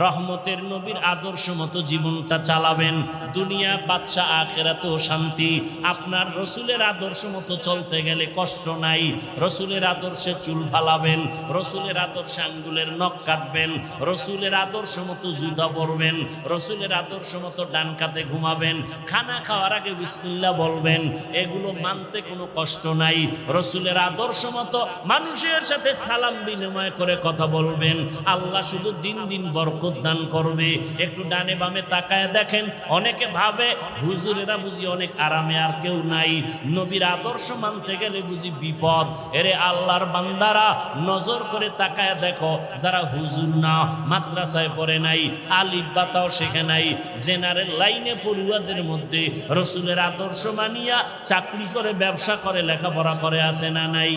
রহমতের নবীর আদর্শ মতো জীবনটা চালাবেন, দুনিয়া বাদশাহ আখিরাতেও শান্তি। আপনার রসুলের আদর্শ মতো চলতে গেলে কষ্ট নাই। রসুলের আদর্শে চুল ফালাবেন, রসুলের আদর্শে আঙ্গুলের নখ কাটবেন, রসুলের আদর্শ মতো জুতা পরবেন, রসুলের আদর্শ মতো ডান কাতে ঘুমাবেন, খানা খাওয়ার আগে বিসমিল্লাহ বলবেন, এগুলো মানতে কোনো কষ্ট নাই। রসুলের আদর্শ মতো মানুষের সাথে সালাম বিনিময় করে কথা বলবেন, আল্লাহ শুধু দিন দিন বরকত দান করবে। একটু ডানে বামে তাকায় দেখেন, অনেকে ভাবে হুজুরেরা বুঝি অনেক আরামে, আর কেউ নাই। নবীর আদর্শ মানতে গেলে বুঝি বিপদ। এরে আল্লাহর বান্দারা, নজর করে তাকায় দেখো, যারা হুজুর না, মাদ্রাসায় পড়ে নাই, আলিফ বাতাও শেখে নাই, জেনারেল লাইনে পড়ুয়াদের মধ্যে রসুলের আদর্শ মানিয়া চাকরি করে, ব্যবসা করে, লেখাপড়া করে আছে না নাই?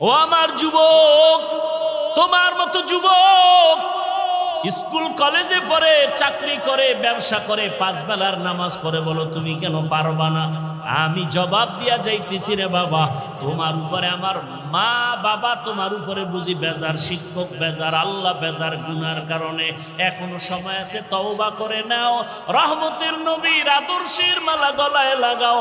ও আমার যুবক, তোমার মতো যুবক স্কুল কলেজে পড়ে, চাকরি করে, ব্যবসা করে, 5 বেলার নামাজ পড়ে, বলো তুমি কেন পারবা না? আমি জবাব দিয়া যাইতেছি, রে বাবা, তোমার উপরে আমার মা বাবা, তোমার উপরে বুঝি বেজার, শিক্ষক বেজার, আল্লাহ বেজার গুনার কারণে। এখনো সময় আছে, তওবা করে নাও, রহমতের নবীর আদর্শের মালা গলায় লাগাও,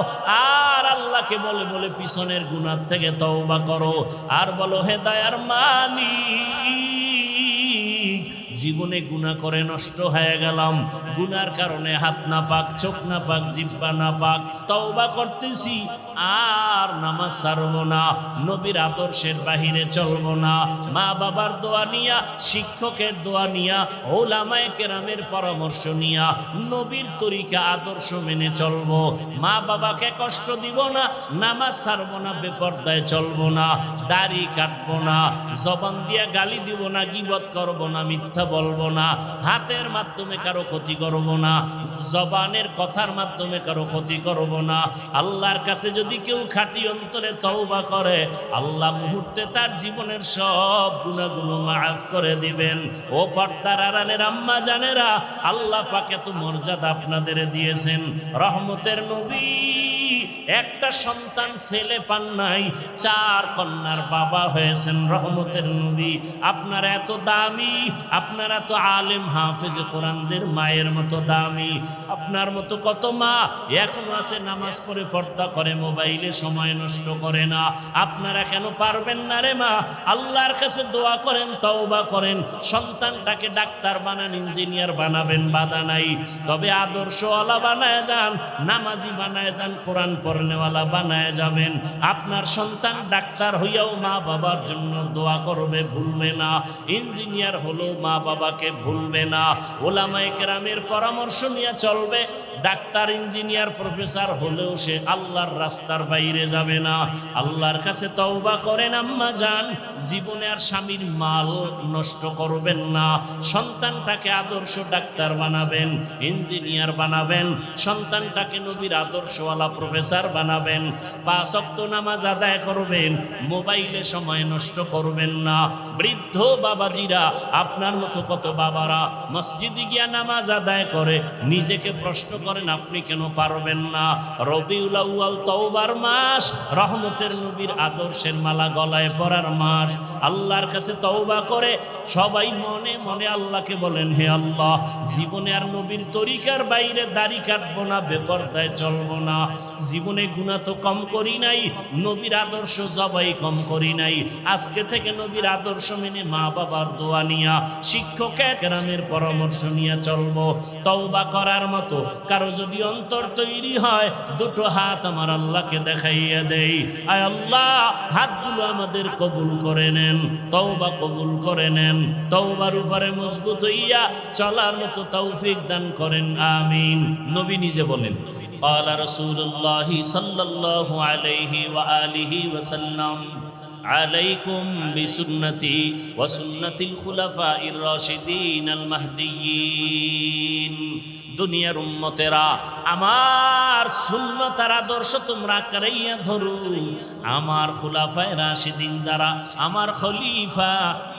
আর আল্লাহকে বলে বলে পিছনের গুনার থেকে তওবা করো, আর বলো, হে দয়ার মালিক, জীবনে গুনাহ করে নষ্ট হয়ে গেলাম, গুনার কারণে হাত না পাক, চোখ না পাক, জিহ্বা না পাক, তওবা করতেছি, আর নামাজ ছাড়বো না, নবীর আদর্শের বাহিরে চলবো না, মা বাবার দোয়া নিয়া, শিক্ষকের দোয়া নিয়া, ওলামায়ে কেরামের পরামর্শ নিয়া নবীর তরিকা আদর্শ মেনে চলবো, মা বাবাকে কষ্ট দিব না, নামাজ ছাড়বো না, বেপরদায় চলবো না, দাড়ি কাটবো না, জবান দিয়া গালি দিব না, গীবত করবো না, মিথ্যা বলবো না, হাতের মাধ্যমে কারো ক্ষতি করব না, জবানের কথার মাধ্যমে কারো ক্ষতি করব না। আল্লাহর কাছে যদি কেউ খাঁটি অন্তরে তওবা করে, আল্লাহ মুহূর্তে তার জীবনের সব গুনাহগুলো মাফ করে দিবেন। ও পর্দার আড়ালের আম্মা জানেরা, আল্লাহ পাক এত মর্যাদা আপনাদের দিয়েছেন। রহমতের নবী একটা সন্তান ছেলে পান নাই, 4 কন্যার বাবা হয়েছেন রহমতের নবী। আপনারা এত দামি, আপনারা তো আলেম হাফেজ কোরআনদের মায়ের মতো দামি। আপনার মতো কত মা এখনো আছে, নামাজ পড়ে, পর্দা করে, মোবাইলে সময় নষ্ট করে না। আপনারা কেন পারবেন না রে মা? আল্লাহর কাছে দোয়া করেন, তওবা করেন, সন্তানটাকে ডাক্তার বানান, ইঞ্জিনিয়ার বানাবেন, বাধা নাই। তবে আদর্শওয়ালা বানায় যান, নামাজি বানায় যান, কোরআন পড়নেওয়ালা বানায় যাবেন। আপনার সন্তান ডাক্তার হইয়াও মা বাবার জন্য দোয়া করবে, ভুলবে না। ইঞ্জিনিয়ার হলেও মা বাবাকে ভুলবে না। ওলামায়ে কেরামের পরামর্শ নিয়ে চলবে। ডাক্তার, ইঞ্জিনিয়ার, প্রফেসর হলেও সে আল্লাহর রাস্তার বাইরে যাবে না। আল্লাহর কাছে তওবা করেন আম্মা জান, জীবনে আর স্বামীর মাল নষ্ট করবেন না। সন্তানটাকে আদর্শ ডাক্তার বানাবেন, ইঞ্জিনিয়ার বানাবেন, সন্তানটাকে নবীর আদর্শওয়ালা প্রফেসর বানাবেন। 5 ওয়াক্ত নামাজ আদায় করবেন, মোবাইলে সময় নষ্ট করবেন না। বৃদ্ধ বাবাজিরা, আপনার মতো কত বাবারা মসজিদে গিয়া নামাজ আদায় করে, নিজেকে প্রশ্ন করেন, আপনি কেন পারবেন না? রবিউল আউয়াল তওবার মাস, রহমতের নবীর আদর্শের মালা গলায় পরার মাস। আল্লাহর কাছে তওবা করে সবাই মনে মনে আল্লাহকে বলেন, হে আল্লাহ, জীবনে আর নবীর তরিকার বাইরে দাড়ি কাটবো না, বেপরদায় চলবো না। জীবনে গুনাহ তো কম করি নাই, নবীর আদর্শ জবাই কম করি নাই। আজকে থেকে নবীর আদর্শ মেনে, মা বাবার দোয়া নিয়া, শিক্ষকের কেরামের পরামর্শ নিয়ে চলবো। তওবা করার মতো কারো যদি অন্তর তৈরি হয়, 2টো হাত আমার আল্লাহকে দেখাইয়া দেই। আয় আল্লাহ, হাতগুলো আমাদের কবুল করে নেন, তওবা কবুল করে নেন, তওবার উপরে মজবুত হইয়া চলার মতো তৌফিক দান করেন, আমিন। নবী নিজে বলেন, قال رسول الله صلى الله عليه وآله وسلم عليكم بسنتي وسنة الخلفاء الراشدين المهديين। দুনিয়ার উম্মতেরা, আমার সুন্নতের আদর্শ তোমরা কারাইয়া ধরো। আমার খুলাফায়ে রাশিদিন যারা, আমার খলিফা,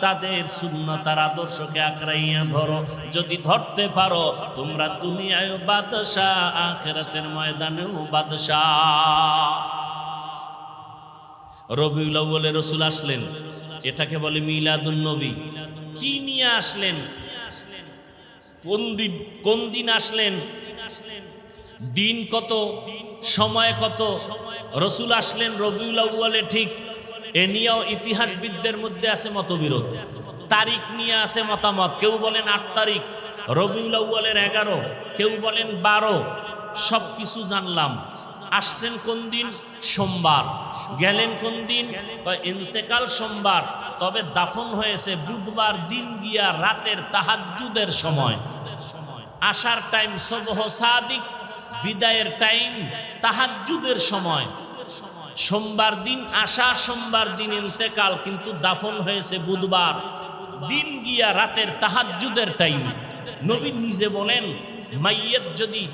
তাদের সুন্নতের আদর্শকে আঁকড়াইয়া ধরো। যদি ধরতে পারো, তোমরা দুনিয়ায় বাদশাহ, আখিরাতের ময়দানেও বাদশাহ। রবিউল আউয়ালে রাসূল আসলেন, এটাকে বলে মিলাদুন নবী। কি নিয়ে আসলেন, কোন দিন আসলেন, দিন কত, সময় কত? রসুল আসলেন রবিউল আউয়ালে, ঠিক, এ নিয়েও ইতিহাসবিদদের মধ্যে আছে মতবিরোধ। তারিখ নিয়ে আছে মতামত, কেউ বলেন 8 তারিখ রবিউল আউয়ালের 11, কেউ বলেন 12। সব কিছু জানলাম। আসছেন কোন দিন? সোমবার। গেলেন কোন দিন? ইন্তেকাল সোমবার, তবে দাফন হয়েছে বুধবার দিন গিয়া রাতের তাহাজ্জুদের সময়। আসার টাইম সুবহ সাদিক, বিদায়ের টাইম তাহাজ্জুদের সময়। সোমবার দিন আসা, সোমবার দিন ইন্তেকাল, কিন্তু দাফন হয়েছে বুধবার দিন গিয়া রাতের তাহাজ্জুদের টাইম। নবী নিজে বলেন, মাইয়ত যদি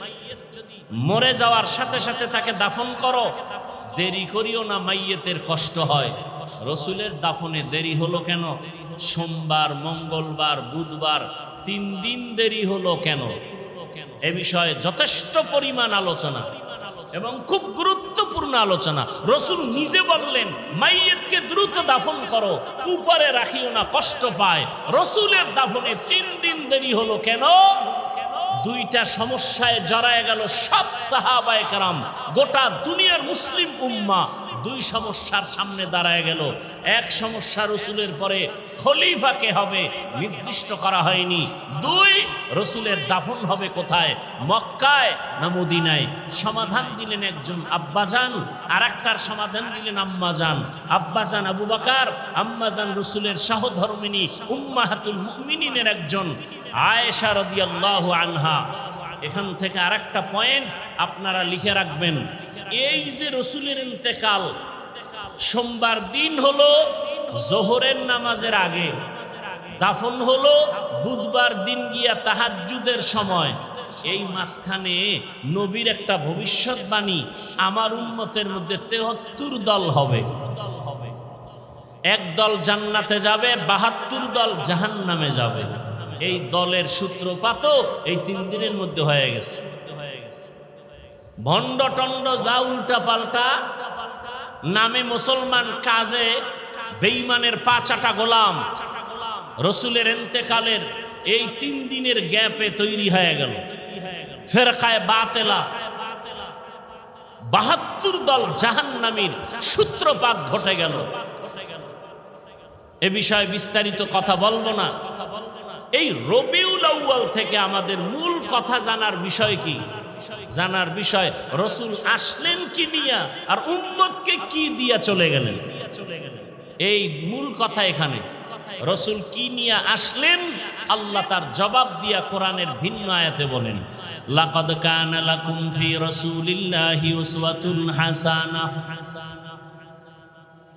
মরে যাওয়ার সাথে সাথে তাকে দাফন করো, দেরি করিও না, মাইয়তের কষ্ট হয়। রসুলের দাফনে দেরি হলো কেন? সোমবার, মঙ্গলবার, বুধবার, 3 দিন দেরি হলো কেন? এ বিষয়ে যথেষ্ট পরিমাণ আলোচনা এবং খুব গুরুত্বপূর্ণ আলোচনা। রসুল নিজে বললেন, মাইয়তকে দ্রুত দাফন করো, উপরে রাখিও না, কষ্ট পায়। রসুলের দাফনে 3 দিন দেরি হলো কেন? 2টা সমস্যায় জড়ায় গেল সব সাহাবায়ে কেরাম, গোটা দুনিয়ার মুসলিম উম্মাহ 2 সমস্যার সামনে দাঁড়ায় গেল। এক সমস্যা, রসুলের পরে খলিফা কে হবে নির্দিষ্ট করা হয়নি। 2, রসুলের দাফন হবে কোথায়, মক্কায় না মদিনায়? সমাধান দিলেন একজন আব্বাজান, আর একটার সমাধান দিলেন আম্মাজান। আব্বাজান আবু বকর, আম্মাজান রসুলের সহধর্মিনী উম্মাহাতুল মুমিনিনের একজন আয়েশা রাদিয়াল্লাহু আনহা। এখান থেকে আরেকটা পয়েন্ট আপনারা লিখে রাখবেন, এই যে রসুলের ইন্তেকাল সোমবার দিন হলো জোহরের নামাজের আগে, দাফন হলো বুধবার দিন গিয়া তাহাজ্জুদের সময়। এই মাঝখানে নবীর একটা ভবিষ্যৎবাণী, আমার উম্মতের মধ্যে 73 দল হবে। এক দল জান্নাতে যাবে, 72 দল জাহান্নামে যাবে। এই দলের সূত্রপাতও এই 3 দিনের মধ্যে হয়ে গেছে। ভণ্ড টন্ড যা উল্টা পাল্টা নামে মুসলমান, কাজে বেঈমানের 5 গোলাম। রসুলের ইন্তেকালের এই 3 দিনের গ্যাপে তৈরি হয়ে গেল ফেরকায়ে বাতিলা, 72 দল জাহান্নামীর সূত্রপাত ঘটে গেল। এ বিষয়ে বিস্তারিত কথা বলবো না। এই রবিউল আউয়াল থেকে আমাদের মূল কথা জানার বিষয় কি? জানার বিষয় রসুল আসলেন কি নিয়া, আর উম্মতকে কি দিয়া চলে গেলেন। এই মূল কথা এখানে। রসুল কি নিয়ে আসলেন, আল্লাহ তার জবাব দিয়া কোরআনের ভিন্ন আয়াতে বলেন, লাকাদ কানা লাকুম ফি রাসূলিল্লাহি উসওয়াতুন হাসানাহ।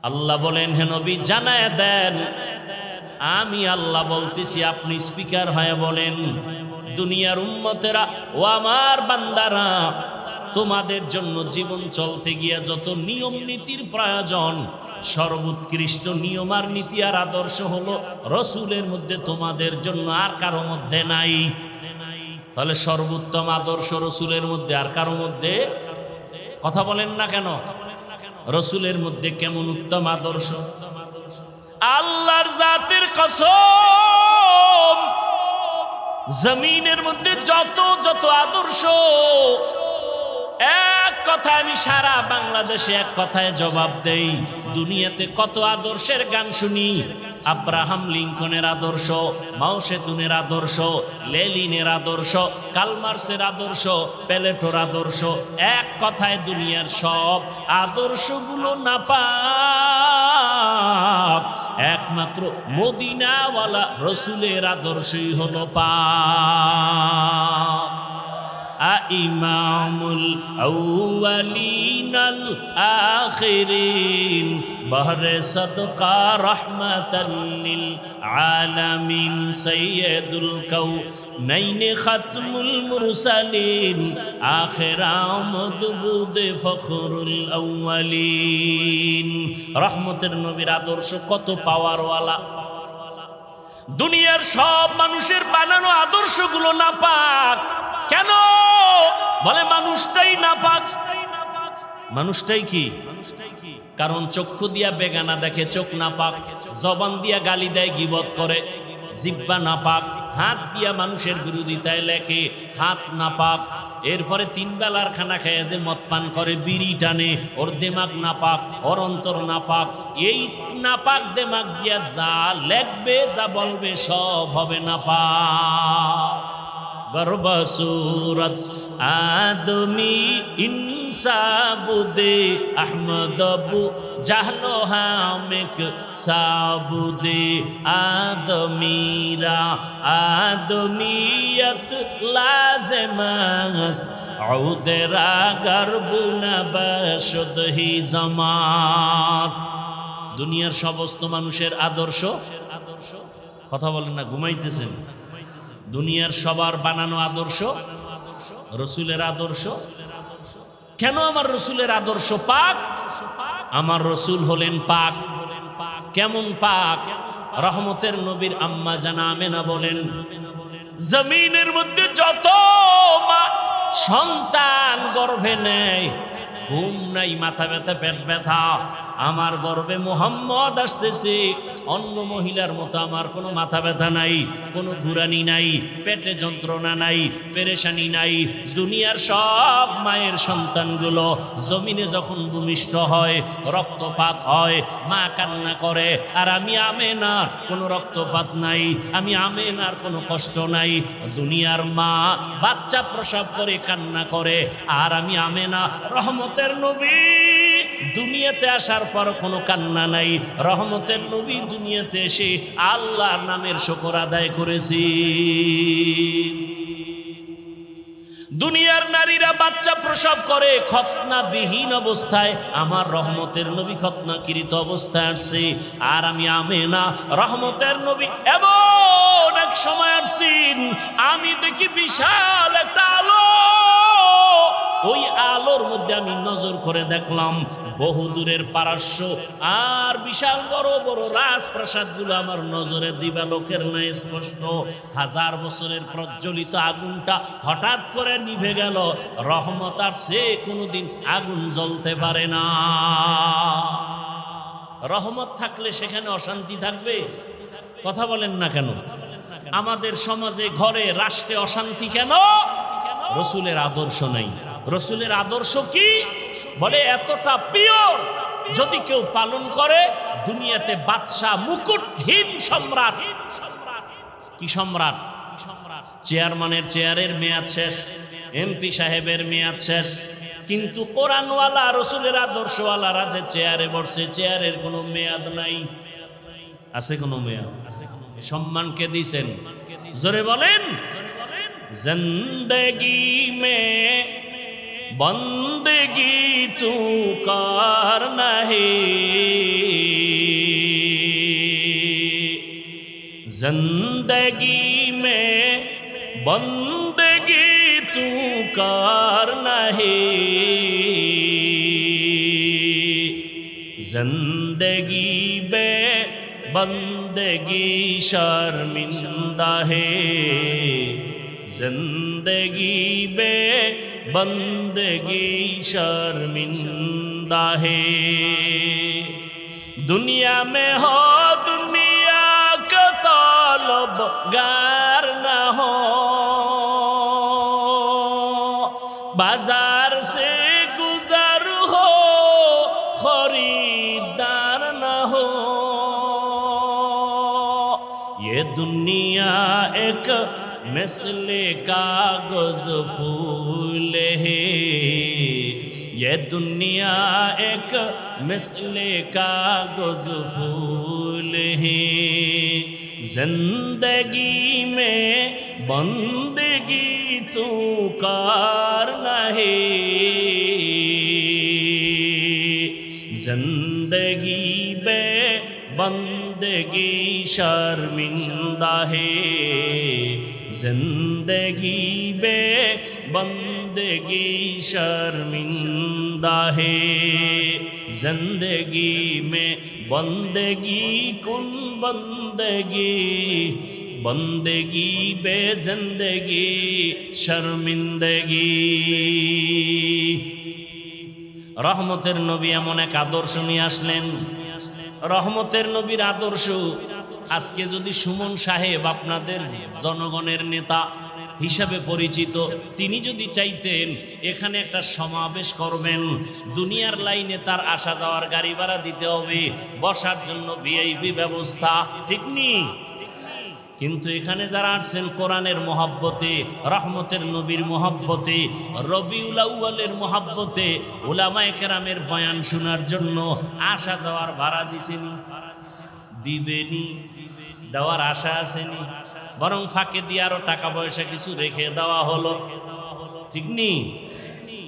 আল্লাহ বলেন, হে নবী জানায় দেন, আমি আল্লাহ বলতেছি, আপনি স্পিকার হয়ে বলেন, দুনিয়ার উম্মতেরা ও আমার বান্দারা, তোমাদের জন্য জীবন চলতে গিয়া যত নিয়ম নীতির প্রয়োজন, সর্বোৎকৃষ্ট নিয়ম আর নীতি আর আদর্শ হলো রসুলের মধ্যে, তোমাদের জন্য আর কারো মধ্যে নাই। তাহলে সর্বোত্তম আদর্শ রসুলের মধ্যে, আর কারো মধ্যে? কথা বলেন না কেন? রসুলের মধ্যে কেমন উত্তম আদর্শ? আল্লাহর জাতের কসম, জমিনের মধ্যে যত যত আদর্শ, এক কথায় আমি সারা বাংলাদেশে এক কথায় জবাব দেই, দুনিয়াতে কত আদর্শের গান শুনি। আব্রাহাম লিঙ্কনের আদর্শ, মাও সেতুনের আদর্শ, লেনিনের আদর্শ, কালমার্সের আদর্শ, প্লেটোর আদর্শ, এক কথায় দুনিয়ার সব আদর্শগুলো নাপাক, একমাত্র মদিনাওয়ালা রসুলের আদর্শই হলো পাক। ইমামুল আউয়ালিনাল আখিরিন, বহরে সদকা রহমাতাল লিল আলামিন, সাইয়্যিদুল কাউনাইন খাতমুল মুরসালিন, আখির আমদ বুদে ফখরুল আউয়ালিন। রহমতের নবীর আদর্শ কত পাওয়ারওয়ালা। দুনিয়ার সব মানুষের বানানো আদর্শগুলো নাপাক। কেন? বলে মানুষটাই নাপাক। মানুষটাই কি? কারণ চক্ষু দিয়া বেগানা দেখে, চোখ না পাক। জবান দিয়া গালি দেয়, গীবত করে, জিহ্বা না পাক। হাত দিয়া মানুষের বিরোধিতায় লেখে, হাত না পাক। এরপরে 3 বেলার খানা খেয়ে যে মদ পান করে, বিড়ি টানে, ওর দেমাগ না পাক, ওর অন্তর না পাক। এই নাপাক দেমাগ দিয়া যা লেখবে, যা বলবে, সব হবে না পাক। গর্ব সুরত আদমি ইনসাবুদে আহমদবু জাহলো হামেক সাবুদে আদমিরা আদমিয়ত লাজমাস আউদেরা গর্বুনা বশুদহি জামাস। দুনিয়ার সমস্ত মানুষের আদর্শ, কথা বলেন না, ঘুমাইতেছেন। দুনিয়ার সবার বানানো আদর্শ রসুলের আদর্শ। কেন আমার রসুলের আদর্শ পাক? আমার রসুল হলেন পাক। কেমন পাক? রহমতের নবীর আম্মা জানা আমেনা বলেন, জমিনের মধ্যে যত মা সন্তান গর্ভে নেয়, ঘুম নাই, মাথা ব্যথা, পেট ব্যথা, আমার গর্ভে মুহাম্মদ আসতেছে। অন্য মহিলার মতো আমার কোনো মাথা ব্যথা নাই, কোনো ঘুরানি নাই, পেটে যন্ত্রণা নাই, পেরেশানি নাই। দুনিয়ার সব মায়ের সন্তানগুলো জমিনে যখন ভূমিষ্ঠ হয়, রক্তপাত হয়, মা কান্না করে। আর আমি আমেনার কোনো রক্তপাত নাই, আমি আমেনার কোনো কষ্ট নাই। দুনিয়ার মা বাচ্চা প্রসব করে কান্না করে, আর আমি আমেনা রহমতের নবী দুনিয়াতে আসার পর কোনো কান্না নাই। রহমতের নবী দুনিয়াতে এসে আল্লাহর নামের শুকর আদায় করেছি। দুনিয়ার নারীরা বাচ্চা প্রসব করে খতনাবিহীন অবস্থায়, আমার রহমতের নবী খতনাকৃত অবস্থায় আসছে। আর আমি আমেনা রহমতের নবী এমন এক সময় আসছেন, আমি দেখি বিশাল একটা আলো। ওই আলোর মধ্যে আমি নজর করে দেখলাম বহুদূরের পারস্য আর বিশাল বড় বড় রাজপ্রাসাদগুলো আমার নজরে দিবালোকের ন্যায় স্পষ্ট। 1000 বছরের প্রজ্বলিত আগুনটা হঠাৎ করে নিভে গেল। রহমত আর সে কোনোদিন আগুন জ্বলতে পারে না। রহমত থাকলে সেখানে অশান্তি থাকবে? কথা বলেন না কেন? আমাদের সমাজে, ঘরে, রাষ্ট্রে অশান্তি কেন? রসুলের আদর্শ নাই। রসুলের আদর্শ কি? বলে এতটা পিওর, যদি কেউ পালন করে, দুনিয়াতে বাদশা মুকুটহীন সম্রাট। কি সম্রাট? চেয়ারম্যানের চেয়ারের মেয়াদ শেষ, এমপি সাহেবের মেয়াদ শেষ, কিন্তু কোরআনওয়ালা রসুলের আদর্শওয়ালারা যে চেয়ারে বসছে, চেয়ারের কোনো মেয়াদ নাই। আছে কোনো মেয়াদ? সম্মানকে দিয়েছেন, জোরে বলেন। জিন্দগি মে বন্দগি তু করনা হে, জিন্দগি মে বন্দগি তু করনা হে, जिंदगी बे बंदगी शर्मिंदा है, जिंदगी बे बंदगी शर्मिंदा है। दुनिया में हो दुनिया का तलबगार न हो, बाजार से गुजर हो खरीदार न हो। ये दुनिया एक मिसले कागज फूल है, ये दुनिया एक मिसले कागज फूल है। जिंदगी में बंदगी तू करना है, जिंदगी में बंदगी शर्मिंदा है, जिंदगी में बंदगी शर्मिंदा है। जिंदगी में बंदगी कुन बंदगी, बंदगी बे जिंदगी शर्मिंदगी। রহমতের নবী এমন এক আদর্শ নিয়ে আসলেন। রহমতের নবীর আদর্শ আজকে যদি সুমন সাহেব আপনাদের জনগণের নেতা হিসাবে পরিচিত, তিনি যদি চাইতেন এখানে একটা সমাবেশ করবেন, দুনিয়ার লাইনে তার আসা যাওয়ার গাড়ি ভাড়া দিতে হবে, বসার জন্য ভিআইপি ব্যবস্থা, ঠিক নেই? কিন্তু এখানে যারা আসছেন কোরআনের মহব্বতে, রহমতের নবীর মহব্বতে, রবিউল আউয়ালের মহব্বতে, উলামায়ে কেরামের বয়ান শোনার জন্য আসা যাওয়ার ভাড়া দিছেনি, দিবেনি, দেওয়ার আশা আসেনি, বরং ফাঁকে দিয়ে আরো টাকা পয়সা কিছু রেখে দেওয়া হলো, ঠিক নেই?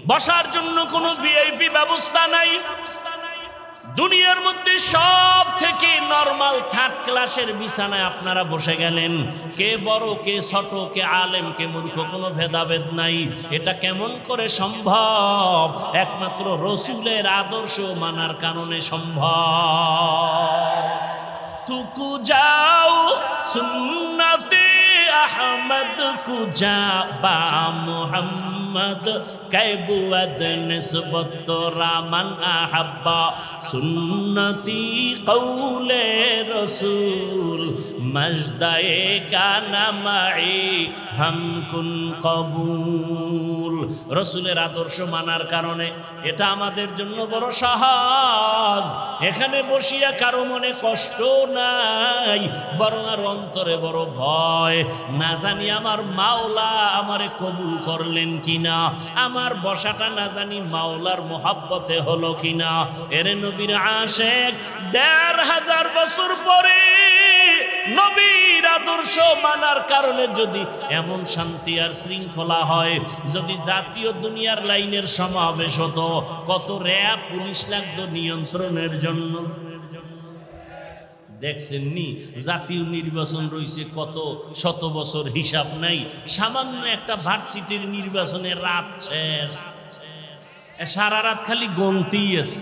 বসার জন্য কোনো ভিআইপি ব্যবস্থা নাই। দুনিয়ার মধ্যে সব থেকে নরমাল থার্ড ক্লাসের বিছানায় আপনারা বসে গেলেন। কে বড়, কে ছোট, কে আলেম, কে মূর্খ, কোনো ভেদাভেদ নাই। এটা কেমন করে সম্ভব? একমাত্র রসুলের আদর্শ মানার কারণে সম্ভব। তুকু যাও সুন্নতে আহমদ কুজা বা মুহাম্মদ কাইবুয়াদ নিসবত তোরা মান আহাব্বা সুন্নতি কৌলে রসুল মজদায়ে কানা মাই হামকুন কবুল। রসুলের আদর্শ মানার কারণে এটা আমাদের জন্য বড় সহজ। এখানে বসিয়া কারো মনে কষ্ট নাই, বরং আর অন্তরে বড় ভয়, না জানি আমার মাওলা আমারে কবুল করলেন কিনা, আমার বসাটা না জানি মাওলার মোহাব্বতে হলো কিনা। এরে নবীর আশেক ১৫০০ বছর পরে নবীর আদর্শ মানার কারণে যদি এমন শান্তি আর শৃঙ্খলা হয়, যদি জাতীয় দুনিয়ার লাইনের সমাবেশ হতো, কত র্যাব পুলিশ লাগতো নিয়ন্ত্রণের জন্য। দেখছেন নি জাতীয় নির্বাচন রয়েছে কত শত বছর, হিসাব নাই। সামান্য একটা ভার্সিটির নির্বাচনে রাত শেষ, সারা রাত খালি গন্তি আছে।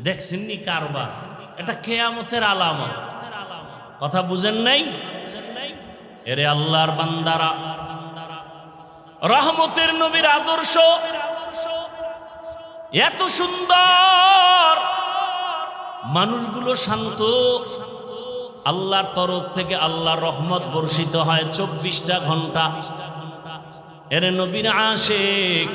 দেখছেন নি কারবার, এটা কিয়ামতের আলামত। কথা বুঝেন নাই? এরে আল্লাহর বান্দারা, রহমতের নবীর আদর্শ এত সুন্দর, মানুষগুলো শান্ত, আল্লাহর তরফ থেকে আল্লাহর রহমত বর্ষিত হয় 24টা ঘন্টা। এর নবীর আশেক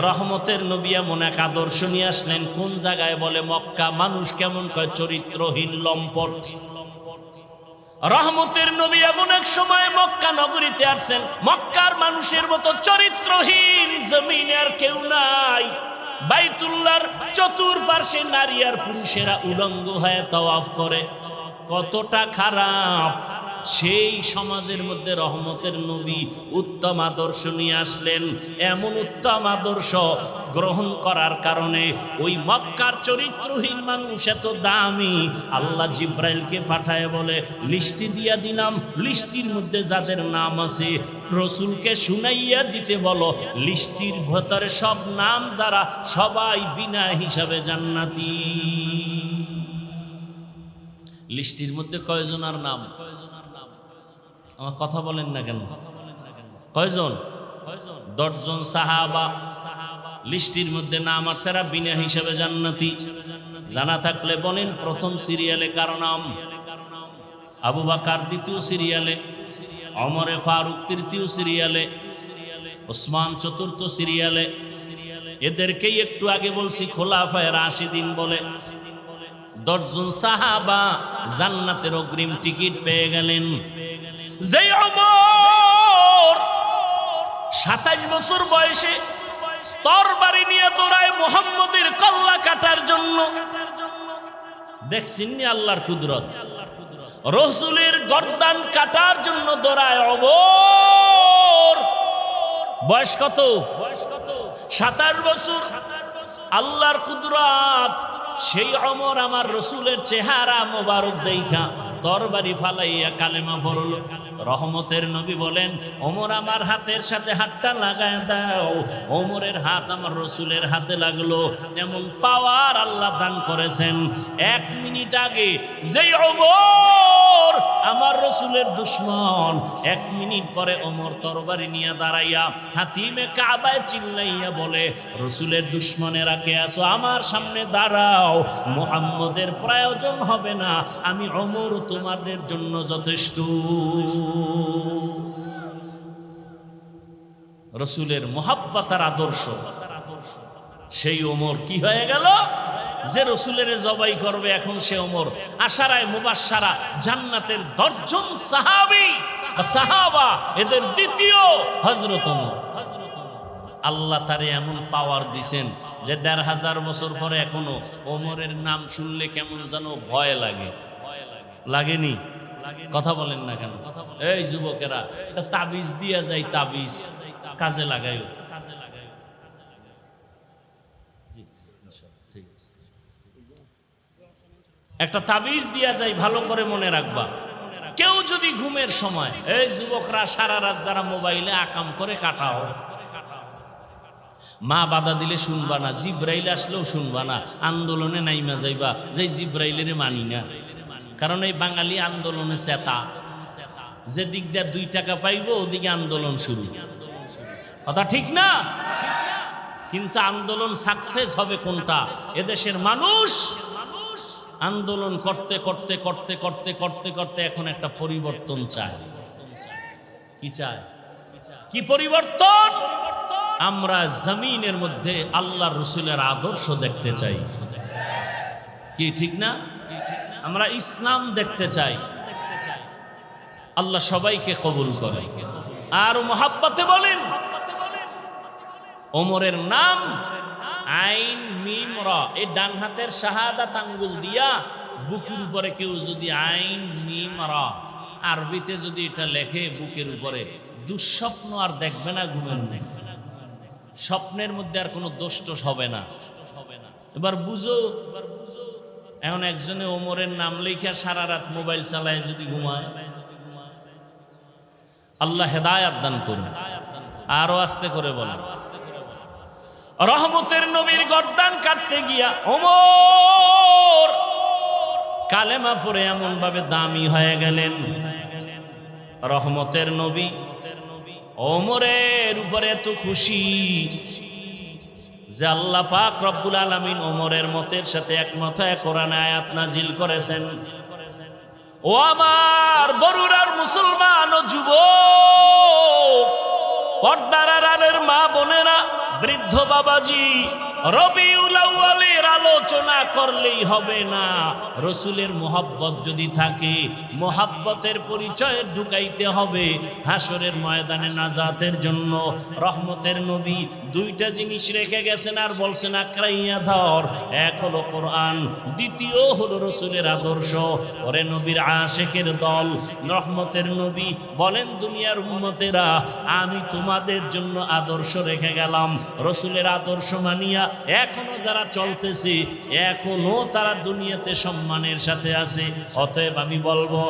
রহমতের নবী এমন এক আদর্শ নিয়ে আসলেন। কোন জায়গায়? বলে মক্কা। মানুষ কেমন কয়? চরিত্রহীন, লম্পট। রহমতের নবী এমন এক সময় মক্কা নগরীতে আসছেন, মক্কার মানুষের মতো চরিত্রহীন জমিনে আর কেউ নাই। বাইতুল্লাহর চতুর্পার্শ্বে নারী আর পুরুষেরা উলঙ্গ হয়ে তাওয়াফ করে। কতটা খারাপ! সেই সমাজের মধ্যে রহমতের নবী উত্তম আদর্শ নিয়ে আসলেন। এমন উত্তম আদর্শ গ্রহণ করার কারণে ওই মক্কার চরিত্রহীন মানুষ এত দামি, আল্লাহ জিব্রাইলকে পাঠায় বলে, লিস্টি দিয়া দিলাম, লিস্টির মধ্যে যাদের নাম আছে রসুলকে শুনাইয়া দিতে বলো। লিস্টির ভেতরে সব নাম যারা, সবাই বিনা হিসাবে জান্নাতি। লিস্টির মধ্যে কয়জনের নাম? আমার কথা বলেন না কেন? কয়জন? 10 জন সাহাবা লিস্টির মধ্যে নাম আর সেরা বিনা হিসাবে জান্নাতি। জানা থাকলে বলেন প্রথম সিরিয়ালে কার নাম? আবু বকর দ্বিতীয় সিরিয়ালে, ওমরে ফারুক তৃতীয় সিরিয়ালে, ওসমান চতুর্থ সিরিয়ালে। এদেরকেই একটু আগে বলছি খোলাফায়ে রাশিদিন বলে। 10 জন সাহাবা জান্নাতের অগ্রিম টিকিট পেয়ে গেলেন। যে ওমর 27 বছর বয়সে তরবারি নিয়ে দৌড়ায় মুহাম্মদের কল্লা কাটার জন্য। দেখছেন নি আল্লাহর কুদরত? রসুলের গর্দান কাটার জন্য দৌড়ায় ওমর। বয়স কত? 27 বছর। আল্লাহর কুদরত, সেই ওমর আমার রসুলের চেহারা মোবারক দেইখা তরবারি ফালাইয়া কালেমা পড়ল। রহমতের নবী বলেন, ওমর আমার হাতের সাথে হাতটা লাগায় দাও। ওমরের হাত আমার রসুলের হাতে লাগলো। এমন পাওয়ার আল্লাহ দান করেছেন। 1 মিনিট আগে যেই ওমর আমার রসুলের দুশ্মন, 1 মিনিট পরে ওমর তরবারি নিয়ে দাঁড়াইয়া হাতিমে কাবায় চিল্লাইয়া বলে, রসুলের দুশ্মনেরা কে আছো, আমার সামনে দাঁড়াও, মুহাম্মদের প্রয়োজন হবে না, আমি ওমর তোমাদের জন্য যথেষ্ট। রসুলের মুহাব্বতের আদর্শ। সেই ওমর কি হয়ে গেল যে রসুলের জবাই করবে, এখন সে ওমর আশারায়ে মুবাশশারা জান্নাতের 10 জন সাহাবী বা সাহাবা, এদের দ্বিতীয় হযরত ওমর। আল্লাহ তারে এমন পাওয়ার দিছেন যে 1500 বছর পরে এখনো ওমরের নাম শুনলে কেমন যেন ভয় লাগে। লাগেনি? কথা বলেন না কেন? এই যুবকেরা, তাবিজ দিয়া যায়, তাবিজ কাজে লাগাই। একটা তাবিজ দিয়া যায়, ভালো করে মনে রাখবা। কেউ যদি ঘুমের সময়, এই যুবকরা সারা রাত যারা মোবাইলে আকাম করে কাটাও, মা বাধা দিলে শুনবা না, জিব্রাইল আসলেও শুনবা না, আন্দোলনে নাইমা যাইবা যে জিব্রাইলের মানি না। কারণ এই বাঙালি আন্দোলনে চেতা, যে দিক দিয়ে 2 টাকা পাইবো ওদিকে আন্দোলন শুরু। কথা ঠিক না? কিন্তু আন্দোলন সাকসেস হবে কোনটা? এদেশের মানুষ আন্দোলন করতে করতে করতে করতে করতে করতে এখন একটা পরিবর্তন চায়। কি চায়? কি পরিবর্তন? আমরা জমিনের মধ্যে আল্লাহর রাসূলের আদর্শ দেখতে চাই। কি ঠিক না? আমরা ইসলাম দেখতে চাই। আল্লাহ সবাইকে কবুল করে। আর মুহাব্বতে বলেন, ওমরের নাম আইন মিম রা, এই ডান হাতের শাহাদাত আঙ্গুল দিয়া বুকের উপরে কেউ যদি আইন মিম রা আরবিতে যদি এটা লেখে বুকের উপরে, দুঃস্বপ্ন আর দেখবে না, ঘুমের নেই, স্বপ্নের মধ্যে আর কোনো দোষ হবে না। এবার বুঝো, এখন একজনে ওমরের নাম লেখা সারা রাত মোবাইল চালায় যদি ঘুমায়, আল্লাহ হেদায়াত দান করুন। আরো আস্তে করে বলেন, রহমতের নবীর গর্দান কাটতে গিয়া ওমর কালেমা পড়ে এমন ভাবে দামি হয়ে গেলেন। রহমতের নবী ওমরের উপরে এত খুশি যে আল্লাহ পাক রব্বুল আলামিন ওমরের মতের সাথে একমত হয়ে কোরআনে আয়াত নাজিল করেছেন। ও আমার বরুরার মুসলমান ও যুবক, পর্দার আড়ালের মা বোনেরা, বৃদ্ধ বাবাজি, রবিউল আউয়ালের আলোচনা করলেই হবে না। রসুলের মোহাব্বত যদি থাকে, মোহাব্বতের পরিচয় ঢুকাইতে হবে হাসরের ময়দানে নাজাতের জন্য। রহমতের নবী 2টা জিনিস রেখে গেছেন আর বলছেন আঁকড়াইয়া ধর। এক হলো কোরআন, দ্বিতীয় হলো রসুলের আদর্শ। ওরে নবীর আশেকের দল, রহমতের নবী বলেন, দুনিয়ার উম্মতেরা, আমি তোমাদের জন্য আদর্শ রেখে গেলাম। রসুলের আদর্শ মানিয়া এখনো যারা চলতেছে, এখনো তারা দুনিয়াতে সম্মানের সাথে আছে। অতএব আমি বলবো,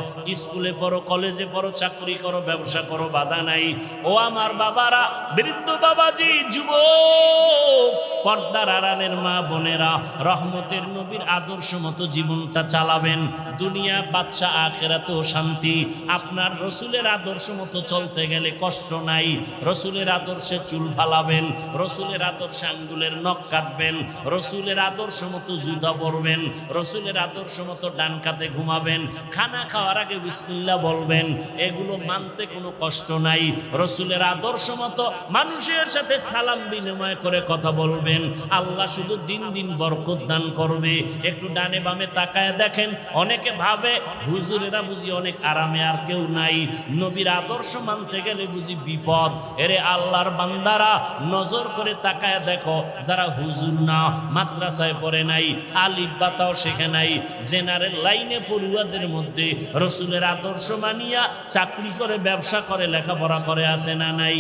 স্কুলে পড়ো, কলেজে পড়ো, চাকরি করো, ব্যবসা করো, বাধা নাই। ও আমার বাবারা, বৃদ্ধ বাবাজি, যুবক, পর্দার আড়ালের মা বোনেরা, রহমতের নবীর আদর্শ মতো জীবনটা চালাবেন। দুনিয়া বাদশা, আখিরাতেও শান্তি। আপনার রসুলের আদর্শ মতো চলতে গেলে কষ্ট নাই। রসুলের আদর্শে চুল ফালাবেন, রসুলের আদর্শে আঙ্গুলের নখ কাটবেন, রসুলের আদর্শ মতো জুতা পরবেন, রসুলের আদর্শ মতো ডান কাতে ঘুমাবেন, খানা খাওয়ার আগে বিসমিল্লাহ বলবেন। এগুলো মানতে কোনো কষ্ট নাই। রসুলের আদর্শ মতো মানুষের সাথে সালাম বিনিময় করে কথা বলবেন। আল্লাহ শুধু দিন দিন বরকত দান করবে। একটু ডানে বামে তাকায় দেখেন, অনেকে ভাবে হুজুরেরা বুঝি অনেক আরামে, আর কেউ নাই। নবীর আদর্শ মানতে গেলে বুঝি বিপদ। এরে আল্লাহর বান্দারা, নজর করে তাকায় দেখো, যারা হুজুর না, মাদ্রাসায় পড়ে নাই, আলিফ বাতাও শেখে নাই, জেনারেল লাইনে পড়ুয়াদের মধ্যে রসুলের আদর্শ মানিয়া চাকরি করে, ব্যবসা করে, লেখাপড়া করে আছে না নাই?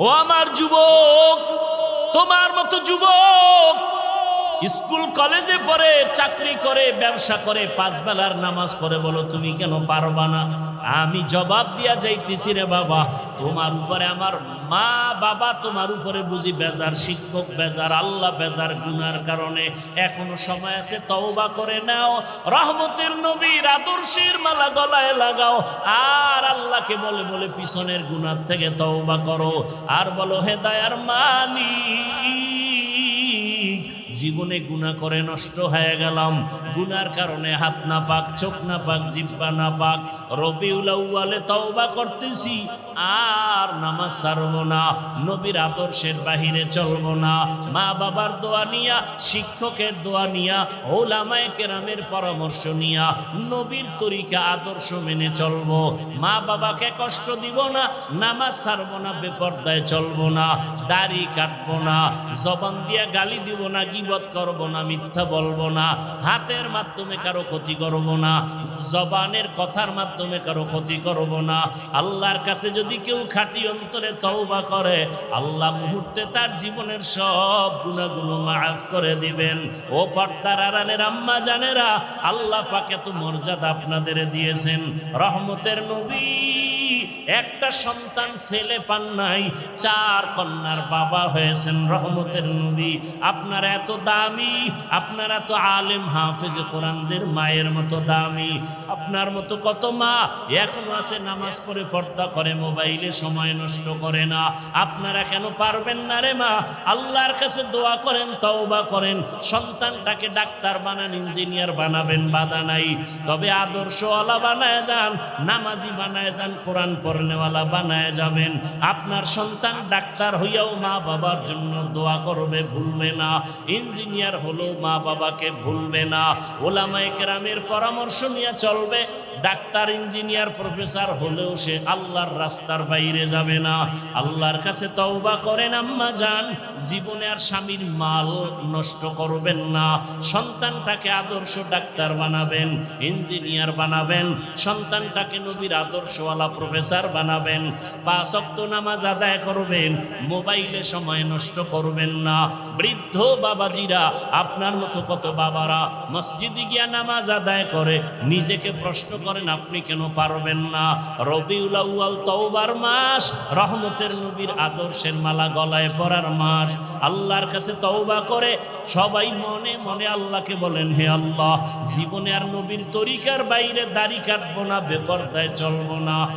ও আমার যুবক, তোমার মতো যুবক স্কুল কলেজে পড়ে, চাকরি করে, ব্যবসা করে, 5 বেলার নামাজ পড়ে, বলো তুমি কেন পারবা না? আমি জবাব দিয়া যাইতেছি রে বাবা, তোমার উপরে আমার মা বাবা, তোমার উপরে বুঝি বেজার, শিক্ষক বেজার, আল্লাহ বেজার গুনার কারণে। এখনো সময় আছে, তওবা করে নাও, রহমতের নবীর আদর্শের মালা গলায় লাগাও, আর আল্লাহকে বলে বলে পিছনের গুনার থেকে তওবা করো, আর বলো হে দয়ার মালিক, জীবনে গুনাহ করে নষ্ট হয়ে গেলাম, গুনার কারণে হাত না পাক, চোখ না পাক, জিহ্বা না পাক, রবিউল আউয়ালে তওবা করতেছি, আর নামাজ ছাড়ব না, নবীর আদর্শের বাহিরে চলব না, মা বাবার দোয়া নিয়া, শিক্ষকের দোয়া নিয়া, ওলামায়ে কেরামের পরামর্শ নিয়া নবীর তরিকা আদর্শ মেনে চলব, মা বাবাকে কষ্ট দিব না, নামাজ ছাড়ব না, বেপরদায় চলব না, দাড়ি কাটব না, জবান দিয়া গালি দিব না, গীবত করব না, মিথ্যা বলবো না, হাতের মাধ্যমে কারো ক্ষতি করব না, জবানের কথার মাধ্যমে কারো ক্ষতি করব না। আল্লাহর কাছে যদি কেউ খাঁটি অন্তরে তওবা করে, আল্লাহ মুহূর্তে তার জীবনের সব গুনাহগুলো মাফ করে দিবেন। ও পর্দার আড়ালের আম্মা জানেরা, আল্লাহ পাক এত মর্যাদা আপনাদের দিয়েছেন। রহমতের নবী একটা সন্তান ছেলে পান নাই, 4 কন্যার বাবা হয়েছেন রহমতের নবী। আপনারা এত দামি, আপনারা তো আলেম হাফেজ কোরআনদের মায়ের মতো দামি। আপনার মতো কত মা এখনো আছে, নামাজ পড়ে পর্দা করে, মোবাইলে সময় নষ্ট করে না। আপনারা কেন পারবেন না রে মা? আল্লাহর কাছে দোয়া করেন, তওবা করেন, সন্তানটাকে ডাক্তার বানান, ইঞ্জিনিয়ার বানাবেন, বাধা নাই, তবে আদর্শওয়ালা বানায় যান, নামাজি বানায় যান, কোরআন পড়নেওয়ালা বানায় যাবেন। আপনার সন্তান ডাক্তার হইয়াও মা বাবার জন্য দোয়া করবে, ভুলবে না। ইঞ্জিনিয়ার হলেও মা বাবাকে ভুলবে না। ওলামায়ে কেরামের পরামর্শ নিয়ে চলবে। ডাক্তার, ইঞ্জিনিয়ার, প্রফেসর হলেও সে আল্লাহর রাস্তার বাইরে যাবে না। আল্লাহর কাছে তওবা করেন আম্মা জান, জীবনে আর স্বামীর মাল নষ্ট করবেন না। সন্তানটাকে আদর্শ ডাক্তার বানাবেন, ইঞ্জিনিয়ার বানাবেন, সন্তানটাকে নবীর আদর্শওয়ালা প্রফেসর বানাবেন। 5 ওয়াক্ত নামাজ আদায় করবেন, মোবাইলে সময় নষ্ট করবেন না। বৃদ্ধ বাবাজিরা, আপনার মতো কত বাবারা মসজিদে গিয়া নামাজ আদায় করে, নিজেকে প্রশ্ন করেন আপনি কেন পারবেন না? রবিউল আউয়াল তওবার মাস, রহমতের নবীর আদর্শের মালা গলায় পরার মাস। আল্লাহর কাছে তওবা করে সবাই মনে মনে আল্লাহকে বলেন, হে আল্লাহ, জীবনে আর নবীর তরিকার বাইরে দাড়ি কাটবো না, বেপরদায় চলবো না।